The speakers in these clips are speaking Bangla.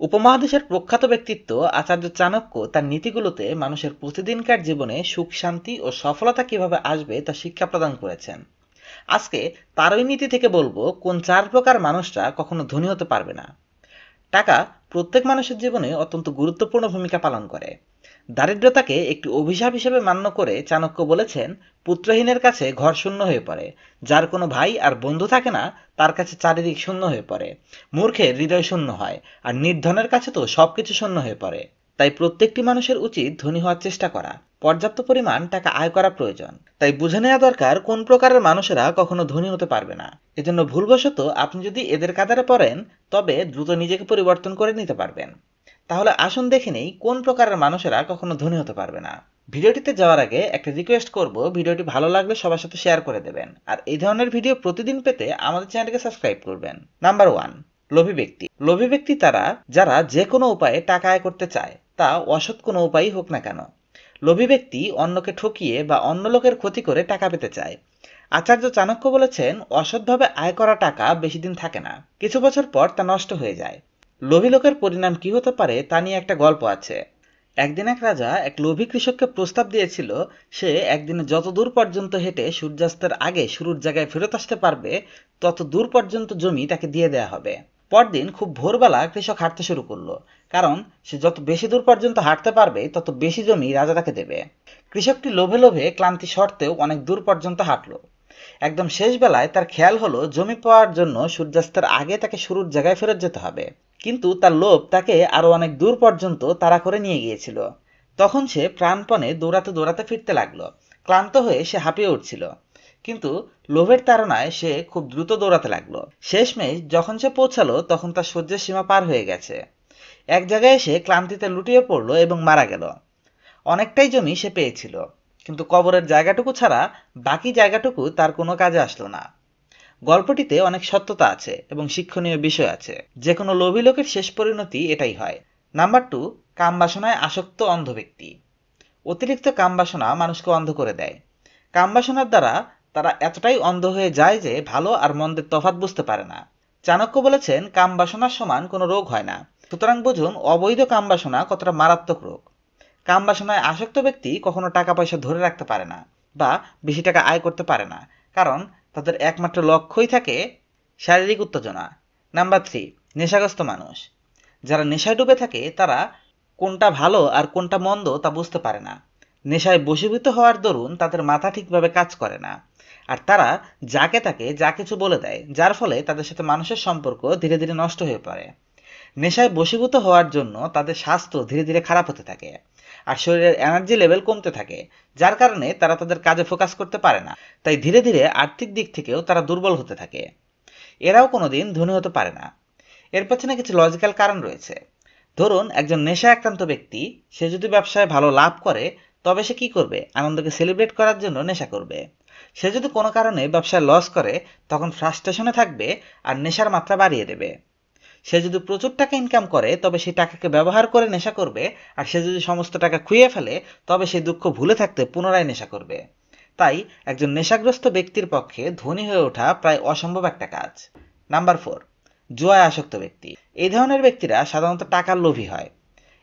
উপমহাদেশের প্রখ্যাত ব্যক্তিত্ব আচার্য চাণক্য তার নীতিগুলোতে মানুষের প্রতিদিনকার জীবনে সুখ শান্তি ও সফলতা কিভাবে আসবে তা শিক্ষা প্রদান করেছেন। আজকে তার ওই নীতি থেকে বলবো কোন 4 প্রকার মানুষরা কখনো ধনী হতে পারবে না। টাকা প্রত্যেক মানুষের জীবনে অত্যন্ত গুরুত্বপূর্ণ ভূমিকা পালন করে। দারিদ্রতাকে একটি অভিশাপ হিসেবে মান্য করে চাণক্য বলেছেন, পুত্রহীনের কাছে ঘর শূন্য হয়ে পড়ে, যার কোনো ভাই আর বন্ধু থাকে না তার কাছে চারিদিক শূন্য হয়ে পড়ে, মূর্খের হৃদয় শূন্য হয়, আর নির্ধনের কাছে তো সবকিছু শূন্য হয়ে পড়ে। তাই প্রত্যেকটি মানুষের উচিত ধনী হওয়ার চেষ্টা করা, পর্যাপ্ত পরিমাণ টাকা আয় করা প্রয়োজন। তাই বুঝে নেওয়া দরকার কোন প্রকারের মানুষেরা কখনো ধনী হতে পারবে না। এজন্য ভুলবশত আপনি যদি এদের কাতারে পড়েন তবে দ্রুত নিজেকে পরিবর্তন করে নিতে পারবেন। তাহলে আসুন দেখে নেই কোন প্রকারের মানুষেরা কখনো ধনী হতে পারবে না। ভিডিওটিতে যাওয়ার আগে একটা রিকোয়েস্ট করব, ভিডিওটি ভালো লাগলে সবার সাথে শেয়ার করে দেবেন, আর এই ধরনের ভিডিও প্রতিদিন পেতে আমাদের চ্যানেলকে সাবস্ক্রাইব করবেন। নাম্বার 1, লোভী ব্যক্তি। লোভী ব্যক্তি তারা যারা যে কোনো উপায়ে টাকা আয় করতে চায়, তা অসৎ কোনো উপায়ই হোক না কেন। লোভী ব্যক্তি অন্যকে ঠকিয়ে বা অন্য লোকের ক্ষতি করে টাকা পেতে চায়। আচার্য চাণক্য বলেছেন, অসৎভাবে আয় করা টাকা বেশি দিন থাকে না, কিছু বছর পর তা নষ্ট হয়ে যায়। লোভী লোকের পরিণাম কি হতে পারে তা নিয়ে একটা গল্প আছে। একদিন এক রাজা এক লোভী কৃষককে প্রস্তাব দিয়েছিল, সে একদিনে যত দূর পর্যন্ত হেঁটে সূর্যাস্তের আগে শুরুর জায়গায় ফেরত আসতে পারবে তত দূর পর্যন্ত জমি তাকে দিয়ে দেয়া হবে। পরদিন খুব ভোরবেলা কৃষক হাঁটতে শুরু করলো, কারণ সে যত বেশি দূর পর্যন্ত হাঁটতে পারবে তত বেশি জমি রাজা তাকে দেবে। কৃষকটি লোভে লোভে ক্লান্তি সত্ত্বেও অনেক দূর পর্যন্ত হাঁটলো। একদম শেষ বেলায় তার খেয়াল হলো জমি পাওয়ার জন্য সূর্যাস্তের আগে তাকে শুরুর জায়গায় ফেরত যেতে হবে, কিন্তু তার লোভ তাকে আরো অনেক দূর পর্যন্ত তাড়া করে নিয়ে গিয়েছিল। তখন সে প্রাণপণে দৌড়াতে দৌড়াতে ফিরতে লাগলো। ক্লান্ত হয়ে সে হাঁপিয়ে উঠছিল, কিন্তু লোভের তাড়নায় সে খুব দ্রুত দৌড়াতে লাগলো। শেষমেশ যখন সে পৌঁছালো তখন তার সহ্যের সীমা পার হয়ে গেছে। এক জায়গায় এসে ক্লান্তিতে লুটিয়ে পড়লো এবং মারা গেল। অনেকটাই জমি সে পেয়েছিল, কিন্তু কবরের জায়গাটুকু ছাড়া বাকি জায়গাটুকু তার কোনো কাজে আসলো না। গল্পটিতে অনেক সত্যতা আছে এবং শিক্ষণীয় বিষয় আছে। যে কোনো লোভী লোকের শেষ পরিণতি এটাই হয়। নাম্বার 2, কামবাসনায় আসক্ত অন্ধ ব্যক্তি। অতিরিক্ত কামবাসনা মানুষকে অন্ধ করে দেয়। কামবাসনার দ্বারা তারা এতটাই অন্ধ হয়ে যায় যে ভালো আর মন্দের তফাৎ বুঝতে পারে না। চাণক্য বলেছেন, কামবাসনার সমান কোনো রোগ হয় না। সুতরাং বুঝুন অবৈধ কামবাসনা কতটা মারাত্মক রোগ। কামবাসনায় আসক্ত ব্যক্তি কখনো টাকা পয়সা ধরে রাখতে পারে না বা বেশি টাকা আয় করতে পারে না, কারণ তাদের একমাত্র লক্ষ্যই থাকে শারীরিক উত্তেজনা। নাম্বার 3, নেশাগ্রস্ত মানুষ। যারা নেশায় ডুবে থাকে তারা কোনটা ভালো আর কোনটা মন্দ তা বুঝতে পারে না। নেশায় বশীভূত হওয়ার দরুন তাদের মাথা ঠিকভাবে কাজ করে না, আর তারা যাকে তাকে যা কিছু বলে দেয়, যার ফলে তাদের সাথে মানুষের সম্পর্ক ধীরে ধীরে নষ্ট হয়ে পড়ে। নেশায় বশীভূত হওয়ার জন্য তাদের স্বাস্থ্য ধীরে ধীরে খারাপ হতে থাকে, আর শরীরের এনার্জি লেভেল কমতে থাকে, যার কারণে তারা তাদের কাজে ফোকাস করতে পারে না। তাই ধীরে ধীরে আর্থিক দিক থেকেও তারা দুর্বল হতে থাকে। এরাও কোনোদিন ধনী হতে পারে না। এর পেছনে কিছু লজিক্যাল কারণ রয়েছে। ধরুন একজন নেশা আক্রান্ত ব্যক্তি, সে যদি ব্যবসায় ভালো লাভ করে তবে সে কি করবে? আনন্দকে সেলিব্রেট করার জন্য নেশা করবে। সে যদি কোনো কারণে ব্যবসায় লস করে তখন ফ্রাস্ট্রেশনে থাকবে আর নেশার মাত্রা বাড়িয়ে দেবে। সে যদি প্রচুর টাকা ইনকাম করে তবে সেই টাকাকে ব্যবহার করে নেশা করবে, আর সে যদি সমস্ত টাকা খুইয়ে ফেলে তবে সেই দুঃখ ভুলে থাকতে পুনরায় নেশা করবে। তাই একজন নেশাগ্রস্ত ব্যক্তির পক্ষে ধনী হয়ে ওঠা প্রায় অসম্ভব একটা কাজ। নাম্বার 4, জুয়ায় আসক্ত ব্যক্তি। এই ধরনের ব্যক্তিরা সাধারণত টাকার লোভী হয়।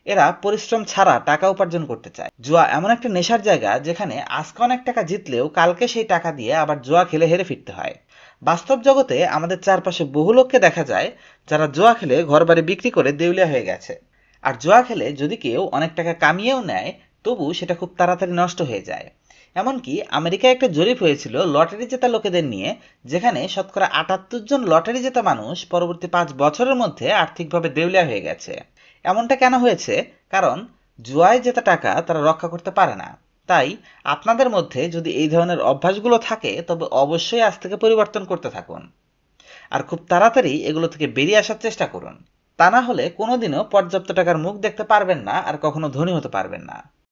এরা পরিশ্রম ছাড়া টাকা উপার্জন করতে চায়। জুয়া এমন একটা নেশার জায়গা যেখানে আজকে অনেক টাকা জিতলেও কালকে সেই টাকা দিয়ে আবার জুয়া খেলে হেরে ফিরতে হয়। বাস্তব জগতে আমাদের চারপাশে বহু লোককে দেখা যায় যারা জুয়া খেলে ঘরবাড়ি বিক্রি করে দেউলিয়া হয়ে গেছে। আর জুয়া খেলে যদি কেউ অনেক টাকা কামিয়েও নেয় তবু সেটা খুব তাড়াতাড়ি নষ্ট হয়ে যায়। এমনকি আমেরিকায় একটা জরিপ হয়েছিল লটারি জেতা লোকেদের নিয়ে, যেখানে শতকরা 78 জন লটারি জেতা মানুষ পরবর্তী 5 বছরের মধ্যে আর্থিকভাবে দেউলিয়া হয়ে গেছে। এমনটা কেন হয়েছে? কারণ জুয়ায় জেতা টাকা তারা রক্ষা করতে পারে না। তাই আপনাদের মধ্যে যদি এই ধরনের অভ্যাসগুলো থাকে তবে অবশ্যই আজ থেকে পরিবর্তন করতে থাকুন, আর খুব তাড়াতাড়ি এগুলো থেকে বেরিয়ে আসার চেষ্টা করুন। তা না হলে কোনোদিনও পর্যাপ্ত টাকার মুখ দেখতে পারবেন না আর কখনো ধনী হতে পারবেন না।